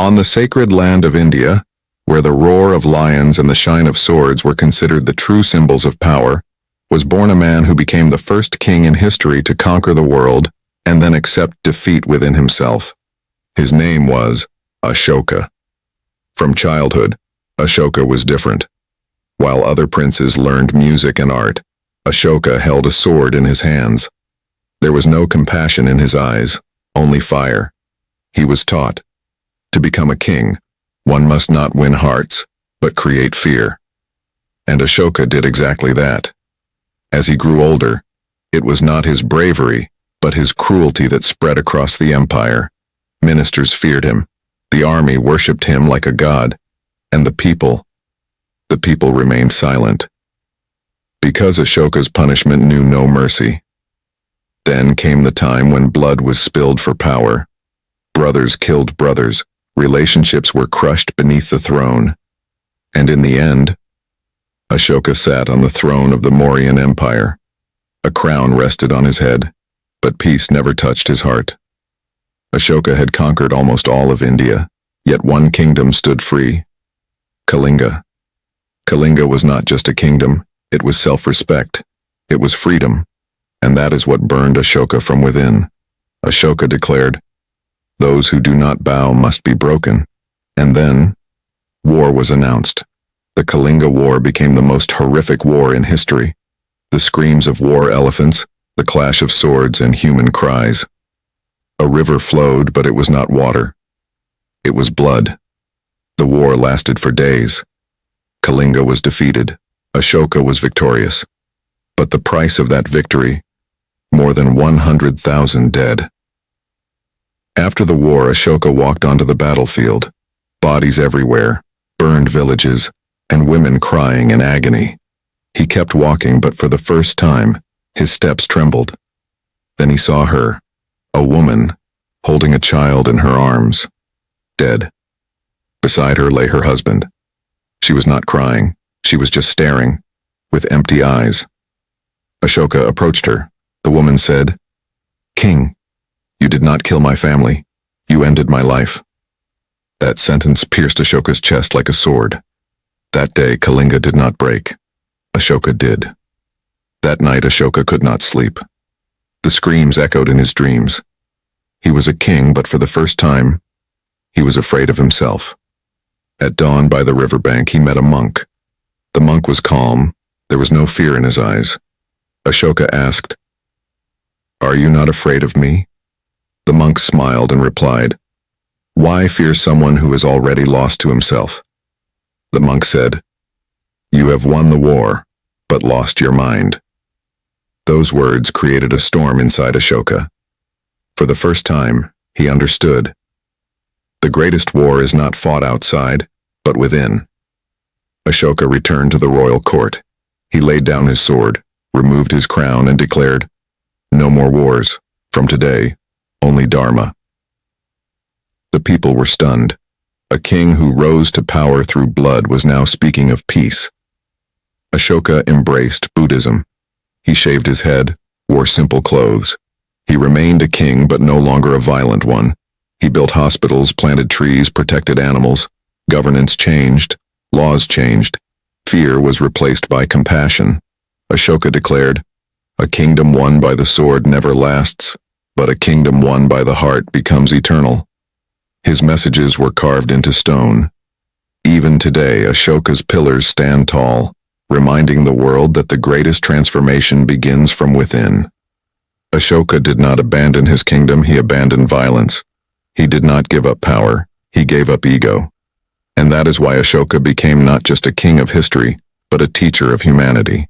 On the sacred land of India, where the roar of lions and the shine of swords were considered the true symbols of power, was born a man who became the first king in history to conquer the world and then accept defeat within himself. His name was Ashoka. From childhood, Ashoka was different. While other princes learned music and art, Ashoka held a sword in his hands. There was no compassion in his eyes, only fire. He was taught, to become a king, one must not win hearts, but create fear. And Ashoka did exactly that. As he grew older, it was not his bravery, but his cruelty that spread across the empire. Ministers feared him, the army worshipped him like a god, and the people remained silent. Because Ashoka's punishment knew no mercy. Then came the time when blood was spilled for power. Brothers killed brothers, relationships were crushed beneath the throne. And in the end, Ashoka sat on the throne of the Mauryan Empire. A crown rested on his head, but peace never touched his heart. Ashoka had conquered almost all of India, yet one kingdom stood free. Kalinga. Kalinga was not just a kingdom, it was self-respect. It was freedom, and that is what burned Ashoka from within. Ashoka declared, "Those who do not bow must be broken." And then, war was announced. The Kalinga War became the most horrific war in history. The screams of war elephants, the clash of swords and human cries. A river flowed, but it was not water. It was blood. The war lasted for days. Kalinga was defeated. Ashoka was victorious. But the price of that victory, more than 100,000 dead. After the war, Ashoka walked onto the battlefield. Bodies everywhere, burned villages, and women crying in agony. He kept walking, but for the first time, his steps trembled. Then he saw her, a woman, holding a child in her arms, dead. Beside her lay her husband. She was not crying, she was just staring, with empty eyes. Ashoka approached her. The woman said, "King, you did not kill my family. You ended my life." That sentence pierced Ashoka's chest like a sword. That day, Kalinga did not break. Ashoka did. That night, Ashoka could not sleep. The screams echoed in his dreams. He was a king, but for the first time, he was afraid of himself. At dawn by the riverbank, he met a monk. The monk was calm. There was no fear in his eyes. Ashoka asked, "Are you not afraid of me?" The monk smiled and replied, "Why fear someone who is already lost to himself?" The monk said, "You have won the war, but lost your mind." Those words created a storm inside Ashoka. For the first time, he understood. The greatest war is not fought outside, but within. Ashoka returned to the royal court. He laid down his sword, removed his crown, and declared, "No more wars. From today, only Dharma." The people were stunned. A king who rose to power through blood was now speaking of peace. Ashoka embraced Buddhism. He shaved his head, wore simple clothes. He remained a king, but no longer a violent one. He built hospitals, planted trees, protected animals. Governance changed. Laws changed. Fear was replaced by compassion. Ashoka declared, "A kingdom won by the sword never lasts, but a kingdom won by the heart becomes eternal." His messages were carved into stone. Even today, Ashoka's pillars stand tall, reminding the world that the greatest transformation begins from within. Ashoka did not abandon his kingdom, he abandoned violence. He did not give up power, he gave up ego. And that is why Ashoka became not just a king of history, but a teacher of humanity.